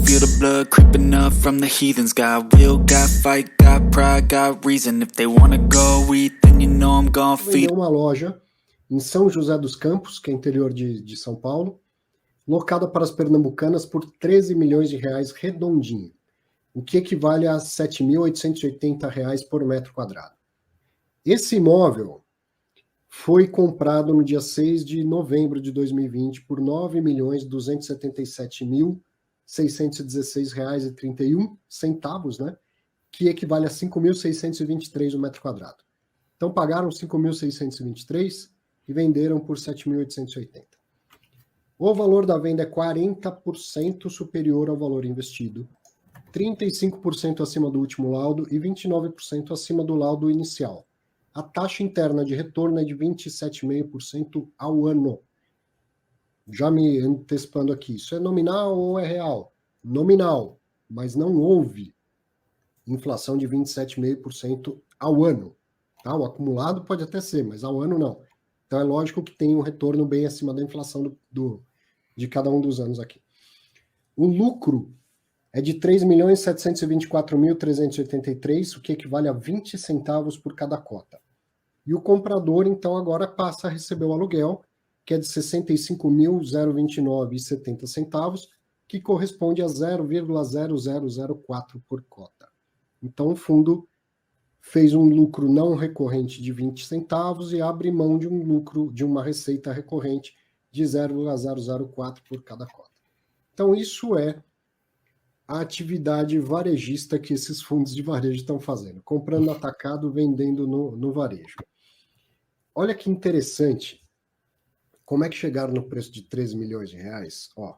feel the blood creeping up from the heathens. Got will, got fight, got pride, got reason. If they wanna go eat, then you know I'm gonna feed. Vendeu uma loja em São José dos Campos, que é interior de São Paulo, locada para as pernambucanas por 13 milhões de reais redondinho, o que equivale a R$ 7.880 por metro quadrado. Esse imóvel foi comprado no dia 6 de novembro de 2020 por R$ 9.277.616,31, né? Que equivale a 5.623 o metro quadrado. Então pagaram 5.623 e venderam por 7.880. O valor da venda é 40% superior ao valor investido, 35% acima do último laudo e 29% acima do laudo inicial. A taxa interna de retorno é de 27,5% ao ano. Já me antecipando aqui, isso é nominal ou é real? Nominal, mas não houve inflação de 27,5% ao ano. Tá? O acumulado pode até ser, mas ao ano não. Então é lógico que tem um retorno bem acima da inflação de cada um dos anos aqui. O lucro é de 3.724.383, o que equivale a 20 centavos por cada cota. E o comprador, então, agora passa a receber o aluguel, que é de 65.029,70 centavos, que corresponde a 0,0004 por cota. Então, o fundo fez um lucro não recorrente de 20 centavos e abre mão de um lucro, de uma receita recorrente de 0,004 por cada cota. Então, isso é a atividade varejista que esses fundos de varejo estão fazendo, comprando atacado, vendendo no varejo. Olha que interessante, como é que chegaram no preço de 13 milhões de reais? Ó.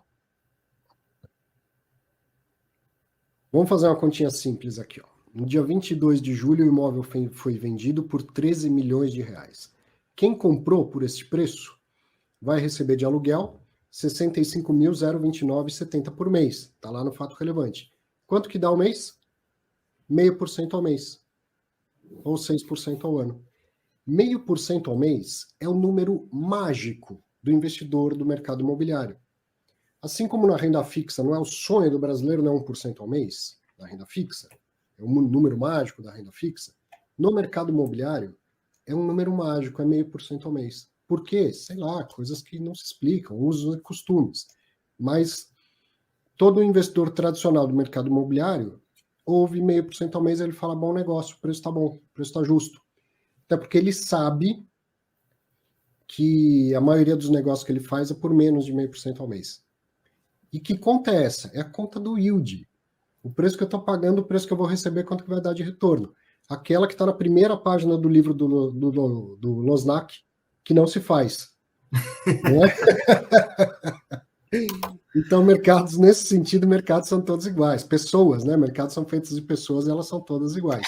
Vamos fazer uma continha simples aqui. Ó. No dia 22 de julho, o imóvel foi vendido por 13 milhões de reais. Quem comprou por este preço vai receber de aluguel 65.029,70 por mês. Está lá no fato relevante. Quanto que dá ao mês? 0,5% ao mês. Ou 6% ao ano. 0,5% ao mês é o número mágico do investidor do mercado imobiliário. Assim como na renda fixa, não é o sonho do brasileiro, não é 1% ao mês da renda fixa, é o número mágico da renda fixa. No mercado imobiliário, é um número mágico, é 0,5% ao mês. Por quê? Sei lá, coisas que não se explicam, usos e costumes. Mas todo investidor tradicional do mercado imobiliário ouve 0,5% ao mês e ele fala, bom negócio, o preço está bom, o preço está justo. Até porque ele sabe que a maioria dos negócios que ele faz é por menos de 0,5% ao mês. E que conta é essa? É a conta do yield. O preço que eu estou pagando, o preço que eu vou receber, quanto que vai dar de retorno. Aquela que está na primeira página do livro do Losnak, que não se faz. Não é? Então, mercados, nesse sentido, mercados são todos iguais. Pessoas, né? Mercados são feitos de pessoas, elas são todas iguais.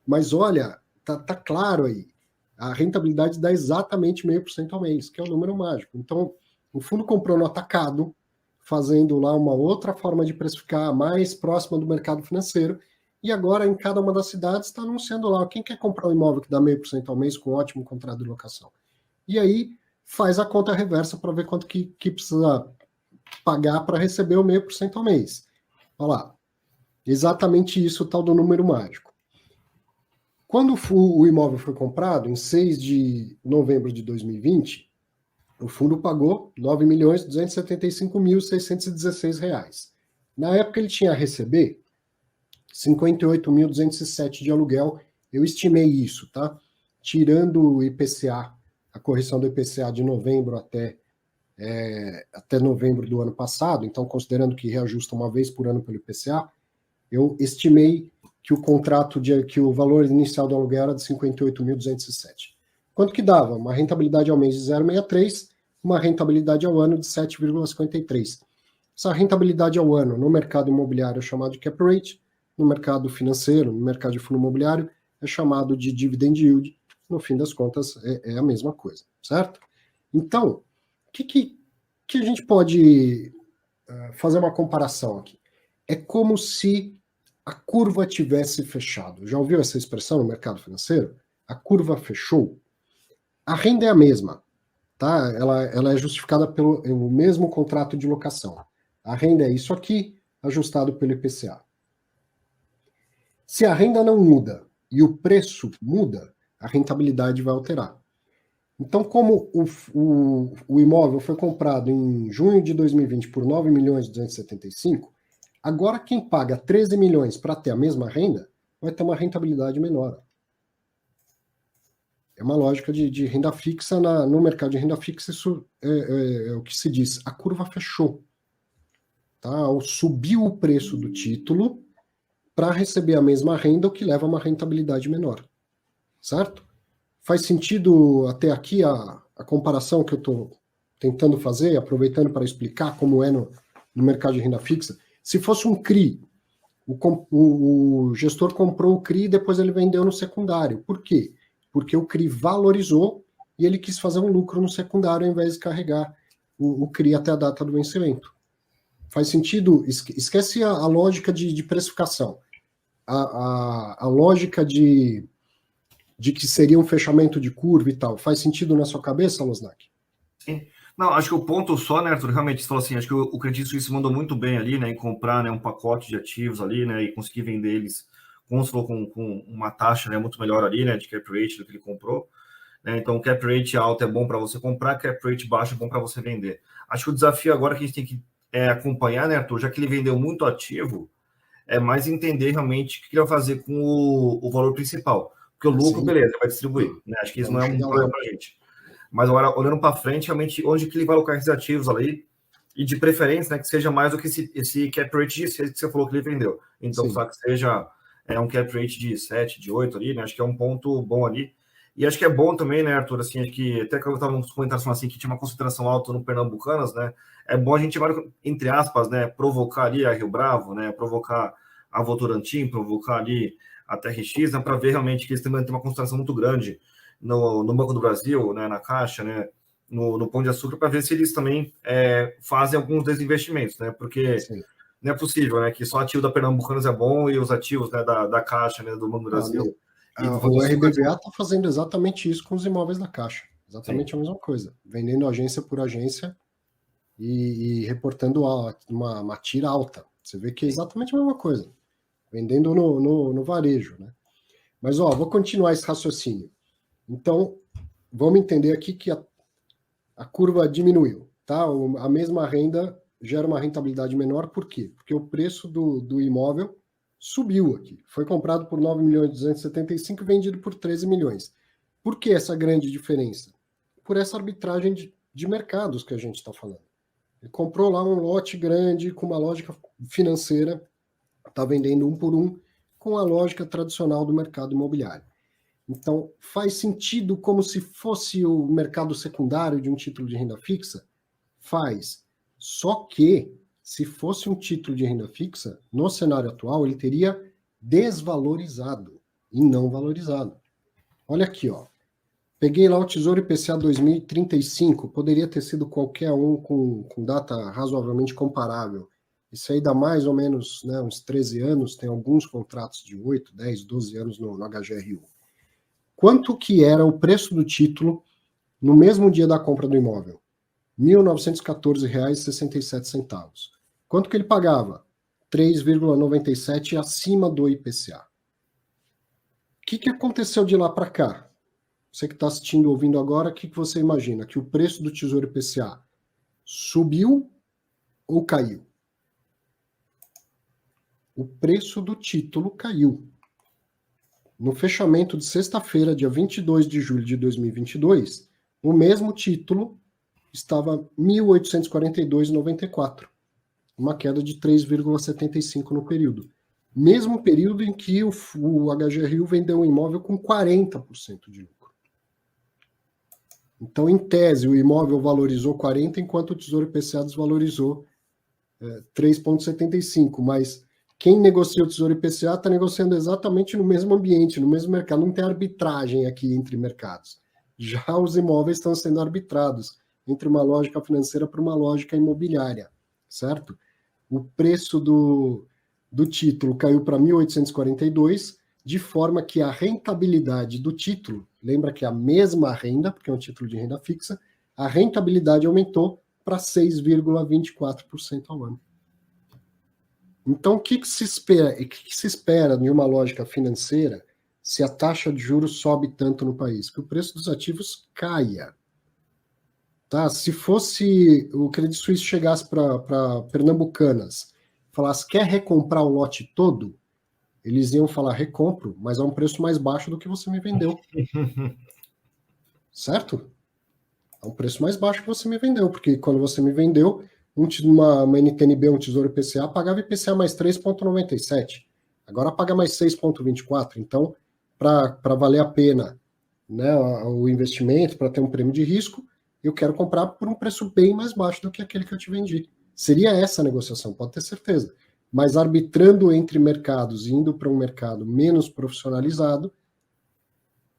Mas olha, tá claro aí, a rentabilidade dá exatamente 0,5% ao mês, que é o número mágico. Então, o fundo comprou no atacado, fazendo lá uma outra forma de precificar mais próxima do mercado financeiro, e agora em cada uma das cidades está anunciando lá, quem quer comprar um imóvel que dá 0,5% ao mês com um ótimo contrato de locação. E aí faz a conta reversa para ver quanto que precisa pagar para receber o 0,5% ao mês. Olha lá, exatamente isso, o tal do número mágico. Quando o imóvel foi comprado, em 6 de novembro de 2020, o fundo pagou R$ 9.275.616. Na época ele tinha a receber 58.207 de aluguel, eu estimei isso, tá? Tirando o IPCA, a correção do IPCA de novembro até novembro do ano passado, então considerando que reajusta uma vez por ano pelo IPCA, eu estimei que o contrato, que o valor inicial do aluguel era de 58.207. Quanto que dava? Uma rentabilidade ao mês de 0,63, uma rentabilidade ao ano de 7,53. Essa rentabilidade ao ano no mercado imobiliário é chamado de cap rate, no mercado financeiro, no mercado de fundo imobiliário, é chamado de dividend yield. No fim das contas, é a mesma coisa, certo? Então, o que a gente pode fazer uma comparação aqui? É como se a curva tivesse fechado. Já ouviu essa expressão no mercado financeiro? A curva fechou. A renda é a mesma, tá? Ela é justificada pelo mesmo contrato de locação. A renda é isso aqui, ajustado pelo IPCA. Se a renda não muda e o preço muda, a rentabilidade vai alterar. Então, como o imóvel foi comprado em junho de 2020 por 9.275.000, agora quem paga 13 milhões para ter a mesma renda vai ter uma rentabilidade menor. É uma lógica de renda fixa. No mercado de renda fixa, isso é o que se diz. A curva fechou. Tá? Subiu o preço do título para receber a mesma renda, o que leva a uma rentabilidade menor. Certo? Faz sentido até aqui a comparação que eu estou tentando fazer, aproveitando para explicar como é no mercado de renda fixa? Se fosse um CRI, o gestor comprou o CRI e depois ele vendeu no secundário. Por quê? Porque o CRI valorizou e ele quis fazer um lucro no secundário ao invés de carregar o CRI até a data do vencimento. Faz sentido? Esquece a lógica de precificação. A lógica de que seria um fechamento de curva e tal. Faz sentido na sua cabeça, Losnak? Sim. Não, acho que o ponto só, né, Arthur, realmente, você falou assim, acho que o Credit Suisse mandou muito bem ali, né, em comprar, né, um pacote de ativos ali, né, e conseguir vender eles, como você falou, com uma taxa, né, muito melhor ali, né, de cap rate do que ele comprou. Né, então, cap rate alto é bom para você comprar, cap rate baixo é bom para você vender. Acho que o desafio agora que a gente tem que acompanhar, né, Arthur, já que ele vendeu muito ativo, é mais entender realmente o que ele vai fazer com o valor principal. Porque o lucro, beleza, vai distribuir. Né? Acho que isso não é um problema para a gente. Mas agora, olhando para frente, realmente, onde que ele vai alocar esses ativos ali, e de preferência, né, que seja mais do que esse cap rate de 6 que você falou que ele vendeu. Então, só que seja um cap rate de 7, de 8 ali, né? Acho que é um ponto bom ali. E acho que é bom também, né, Arthur, assim, acho que até que eu estava nos comentários falando assim, que tinha uma concentração alta no Pernambucanas, né? É bom a gente, entre aspas, né, provocar ali a Rio Bravo, né? Provocar a Votorantim, provocar ali a TRX, né, para ver realmente que eles também têm uma concentração muito grande no Banco do Brasil, né, na Caixa, né, no Pão de Açúcar, para ver se eles também fazem alguns desinvestimentos, né, porque não é possível, né, que só ativo da Pernambucanas é bom e os ativos, né, da Caixa, né, do Banco do Brasil. O RBVA está fazendo exatamente isso com os imóveis da Caixa, exatamente a mesma coisa, vendendo agência por agência e reportando uma tira alta. Você vê que é exatamente a mesma coisa, vendendo no varejo, né? Mas, vou continuar esse raciocínio. Então, vamos entender aqui que a curva diminuiu, tá? A mesma renda gera uma rentabilidade menor, por quê? Porque o preço do imóvel subiu aqui. Foi comprado por 9.275.000 e vendido por 13 milhões. Por que essa grande diferença? Por essa arbitragem de mercados que a gente está falando. Ele comprou lá um lote grande com uma lógica financeira, está vendendo um por um, com a lógica tradicional do mercado imobiliário. Então, faz sentido como se fosse o mercado secundário de um título de renda fixa? Faz. Só que, se fosse um título de renda fixa, no cenário atual, ele teria desvalorizado e não valorizado. Olha aqui, peguei lá o Tesouro IPCA 2035, poderia ter sido qualquer um com data razoavelmente comparável. Isso aí dá mais ou menos, né, uns 13 anos, tem alguns contratos de 8, 10, 12 anos no HGRU. Quanto que era o preço do título no mesmo dia da compra do imóvel? R$ 1.914,67. Quanto que ele pagava? 3,97 acima do IPCA. O que aconteceu de lá para cá? Você que está assistindo, ouvindo agora, o que você imagina? Que o preço do Tesouro IPCA subiu ou caiu? O preço do título caiu. No fechamento de sexta-feira, dia 22 de julho de 2022, o mesmo título estava R$ 1.842,94, uma queda de 3,75 no período. Mesmo período em que o HGRU vendeu um imóvel com 40% de lucro. Então, em tese, o imóvel valorizou 40%, enquanto o Tesouro IPCA desvalorizou 3,75%, mas quem negocia o Tesouro IPCA está negociando exatamente no mesmo ambiente, no mesmo mercado. Não tem arbitragem aqui entre mercados. Já os imóveis estão sendo arbitrados entre uma lógica financeira para uma lógica imobiliária, certo? O preço do título caiu para 1.842, de forma que a rentabilidade do título, lembra que é a mesma renda, porque é um título de renda fixa, a rentabilidade aumentou para 6,24% ao ano. Então, o que se espera de uma lógica financeira se a taxa de juros sobe tanto no país? Que o preço dos ativos caia. Tá? Se fosse o Credit Suisse chegasse para Pernambucanas, falasse, quer recomprar o lote todo? Eles iam falar, recompro, mas a um preço mais baixo do que você me vendeu. Certo? A um preço mais baixo que você me vendeu, porque quando você me vendeu, uma NTNB, um Tesouro IPCA, pagava IPCA mais 3,97. Agora paga mais 6,24. Então, para valer a pena, né, o investimento, para ter um prêmio de risco, eu quero comprar por um preço bem mais baixo do que aquele que eu te vendi. Seria essa a negociação, pode ter certeza. Mas arbitrando entre mercados, indo para um mercado menos profissionalizado,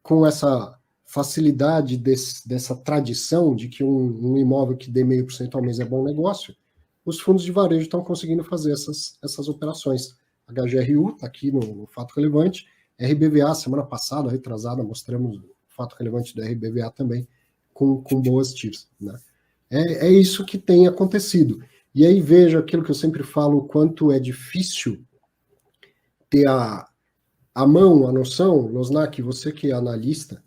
com essa facilidade dessa tradição de que um imóvel que dê 0,5% ao mês é bom negócio, os fundos de varejo estão conseguindo fazer essas operações. HGRU está aqui no Fato Relevante, RBVA, semana passada, retrasada, mostramos o Fato Relevante do RBVA também, com boas TIRs. Né? É isso que tem acontecido. E aí veja aquilo que eu sempre falo, o quanto é difícil ter a mão, a noção, Losnak, você que é analista,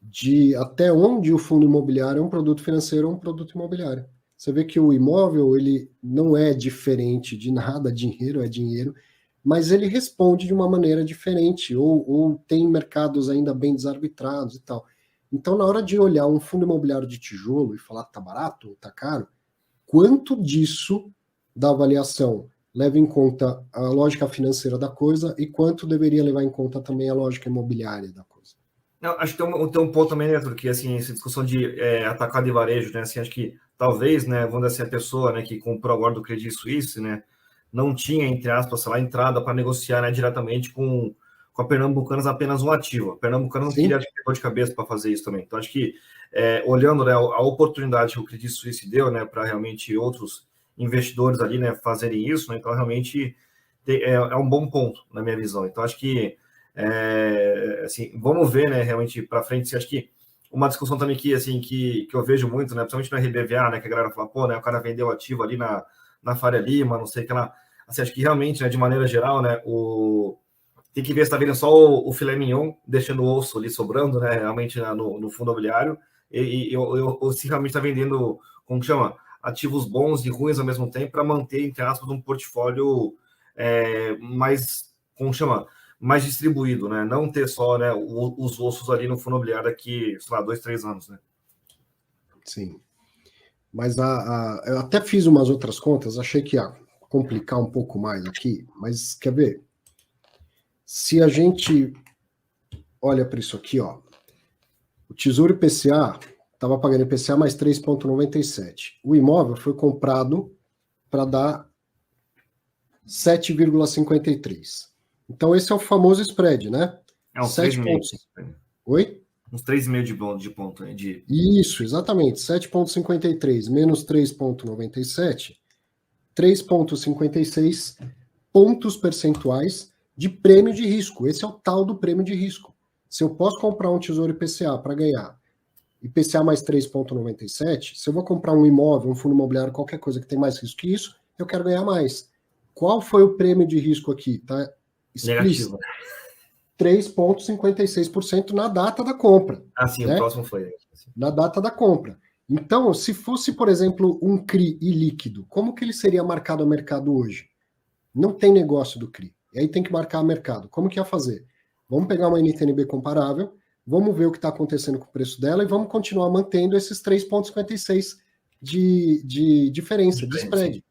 de até onde o fundo imobiliário é um produto financeiro ou um produto imobiliário. Você vê que o imóvel, ele não é diferente de nada, dinheiro é dinheiro, mas ele responde de uma maneira diferente, ou tem mercados ainda bem desarbitrados e tal. Então, na hora de olhar um fundo imobiliário de tijolo e falar que tá barato ou tá caro, quanto disso da avaliação leva em conta a lógica financeira da coisa e quanto deveria levar em conta também a lógica imobiliária da coisa? Não, acho que tem um ponto também, né, porque assim, essa discussão de atacado e varejo, né, assim, acho que talvez, né, vamos dizer assim, a pessoa, né, que comprou agora do Credit Suisse, né, não tinha, entre aspas, sei lá, entrada para negociar, né, diretamente com a Pernambucanas apenas um ativo. A Pernambucanas não queria ter dor de cabeça para fazer isso também. Então, acho que, olhando, né, a oportunidade que o Credit Suisse deu, né, para realmente outros investidores ali, né, fazerem isso, né, então realmente é um bom ponto, na minha visão. Então, acho que assim, vamos ver, né, realmente para frente. Acho que uma discussão também que eu vejo muito, né, principalmente no RBVA, né, que a galera fala, pô, né, o cara vendeu ativo ali na Faria Lima, não sei o que lá. Assim, acho que realmente, né, de maneira geral, né, tem que ver se está vendo só o filé mignon, deixando o osso ali sobrando, né, realmente, né, no fundo imobiliário, ou se realmente está vendendo, como que chama, ativos bons e ruins ao mesmo tempo, para manter, entre aspas, um portfólio mais, como chama, mais distribuído, né? Não ter só, né, os ossos ali no fundo imobiliário daqui, sei lá, 2, 3 anos, né? Sim. Mas eu até fiz umas outras contas, achei que ia complicar um pouco mais aqui, mas quer ver? Se a gente olha para isso aqui, ó, o Tesouro IPCA estava pagando IPCA mais 3,97. O imóvel foi comprado para dar 7,53. Então, esse é o famoso spread, né? É uns 7 pontos. Oi? Uns 3,5 de ponto. Isso, exatamente. 7,53 menos 3,97, 3,56 pontos percentuais de prêmio de risco. Esse é o tal do prêmio de risco. Se eu posso comprar um Tesouro IPCA para ganhar IPCA mais 3,97, se eu vou comprar um imóvel, um fundo imobiliário, qualquer coisa que tem mais risco que isso, eu quero ganhar mais. Qual foi o prêmio de risco aqui? Tá explícito. 3,56% na data da compra. Ah, sim, né? O próximo foi. Na data da compra. Então, se fosse, por exemplo, um CRI ilíquido, como que ele seria marcado a mercado hoje? Não tem negócio do CRI. E aí tem que marcar a mercado. Como que ia fazer? Vamos pegar uma NTNB comparável, vamos ver o que está acontecendo com o preço dela e vamos continuar mantendo esses 3,56 de diferença, de spread.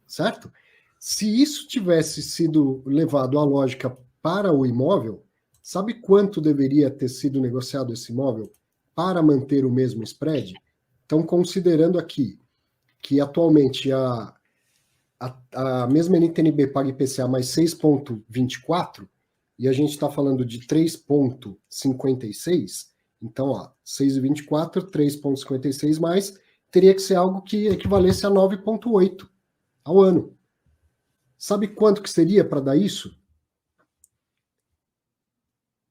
Certo? Se isso tivesse sido levado à lógica para o imóvel, sabe quanto deveria ter sido negociado esse imóvel para manter o mesmo spread? Então, considerando aqui que atualmente a mesma NTNB paga IPCA mais 6,24 e a gente está falando de 3,56, então, ó, 6,24, 3,56 mais, teria que ser algo que equivalesse a 9,8 ao ano. Sabe quanto que seria para dar isso?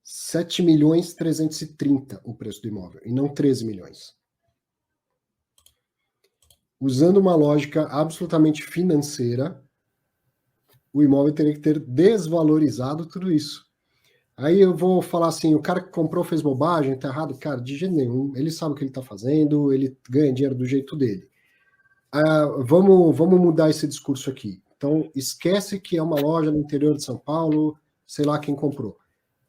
7.330.000 o preço do imóvel, e não 13 milhões. Usando uma lógica absolutamente financeira, o imóvel teria que ter desvalorizado tudo isso. Aí eu vou falar assim, o cara que comprou fez bobagem, tá errado? Cara, de jeito nenhum. Ele sabe o que ele tá fazendo, ele ganha dinheiro do jeito dele. Vamos mudar esse discurso aqui. Então, esquece que é uma loja no interior de São Paulo, sei lá quem comprou.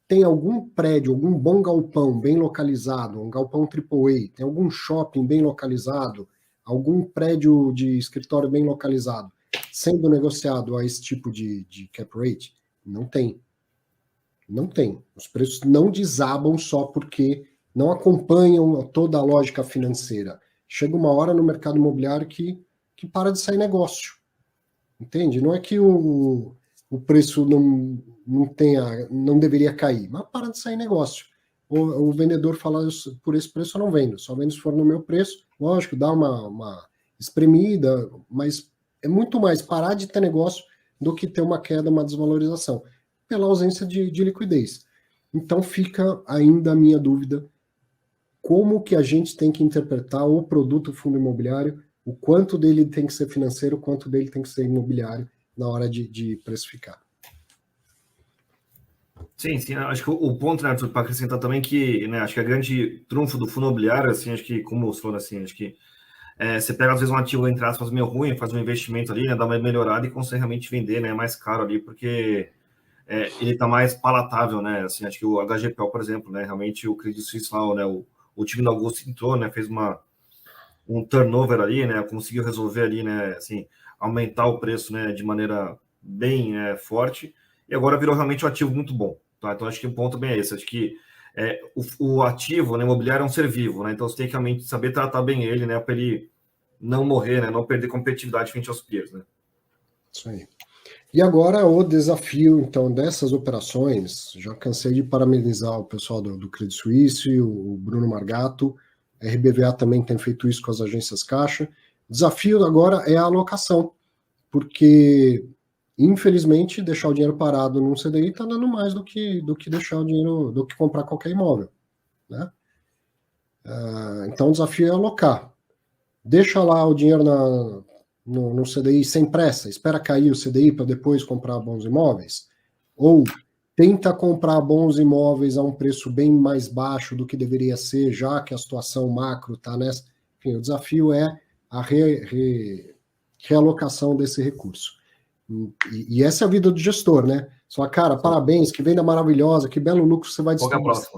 Tem algum prédio, algum bom galpão bem localizado, um galpão AAA, tem algum shopping bem localizado, algum prédio de escritório bem localizado, sendo negociado a esse tipo de cap rate? Não tem. Não tem. Os preços não desabam só porque não acompanham toda a lógica financeira. Chega uma hora no mercado imobiliário que para de sair negócio. Entende? Não é que o preço não deveria cair, mas para de sair negócio. O vendedor fala, por esse preço eu não vendo, só vendo se for no meu preço. Lógico, dá uma espremida, mas é muito mais parar de ter negócio do que ter uma queda, uma desvalorização, pela ausência de liquidez. Então fica ainda a minha dúvida, como que a gente tem que interpretar o produto fundo imobiliário, o quanto dele tem que ser financeiro, o quanto dele tem que ser imobiliário na hora de precificar. Sim, acho que o ponto, né, para acrescentar também que, né, acho que a grande trunfo do fundo imobiliário, assim, acho que, como você falou, assim, acho que você pega, às vezes, um ativo, entre aspas, meio ruim, faz um investimento ali, né, dá uma melhorada e consegue realmente vender, né, mais caro ali, porque ele tá mais palatável, né, assim, acho que o HGPO, por exemplo, né, realmente o Credit Suisse lá, né, o time do Augusto entrou, né, fez um turnover ali, né, conseguiu resolver ali, né, assim, aumentar o preço, né, de maneira bem forte, e agora virou realmente um ativo muito bom, tá? Então acho que o ponto bem é esse, acho que o ativo, né, imobiliário é um ser vivo, né, então você tem que realmente saber tratar bem ele, né, para ele não morrer, né, não perder competitividade frente aos peers, né. Isso aí. E agora o desafio, então, dessas operações, já cansei de parabenizar o pessoal do Credit Suisse, o Bruno Margato, a RBVA também tem feito isso com as agências caixa. O desafio agora é a alocação, porque, infelizmente, deixar o dinheiro parado num CDI está dando mais do que deixar o dinheiro, do que comprar qualquer imóvel, né? Então o desafio é alocar. Deixa lá o dinheiro no CDI sem pressa, espera cair o CDI para depois comprar bons imóveis, ou tenta comprar bons imóveis a um preço bem mais baixo do que deveria ser, já que a situação macro está nessa. Enfim, o desafio é a realocação desse recurso. E essa é a vida do gestor, né? Só, cara, parabéns, que venda maravilhosa, que belo lucro você vai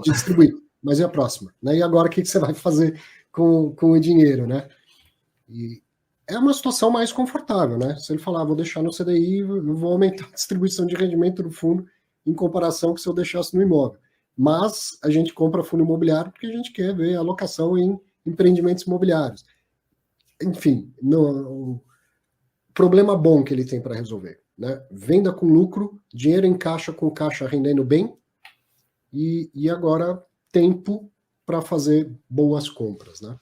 distribuir. Mas e a próxima? Né? E agora o que você vai fazer com o dinheiro, né? E é uma situação mais confortável, né? Se ele falar, vou deixar no CDI, eu vou aumentar a distribuição de rendimento do fundo em comparação com se eu deixasse no imóvel. Mas a gente compra fundo imobiliário porque a gente quer ver a alocação em empreendimentos imobiliários. Enfim, o problema bom que ele tem para resolver, né? Venda com lucro, dinheiro em caixa com caixa rendendo bem e agora tempo para fazer boas compras, né?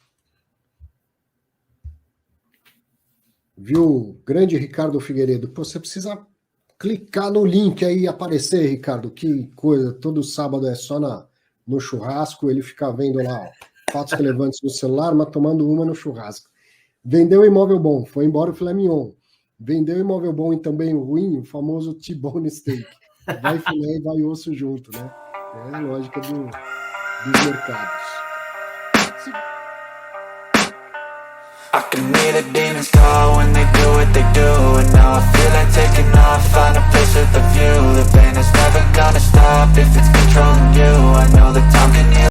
Viu, grande Ricardo Figueiredo? Pô, você precisa clicar no link aí e aparecer, Ricardo. Que coisa, todo sábado é só no churrasco, ele fica vendo lá, ó, fatos relevantes no celular, mas tomando uma no churrasco. Vendeu imóvel bom, foi embora o filé mignon. Vendeu imóvel bom e também ruim, o famoso T-bone steak. Vai filé e vai osso junto, né? É a lógica dos mercados. I can hear the demons call when they do what they do. And now I feel like taking off, find a place with a view. The pain is never gonna stop if it's controlling you. I know that time can heal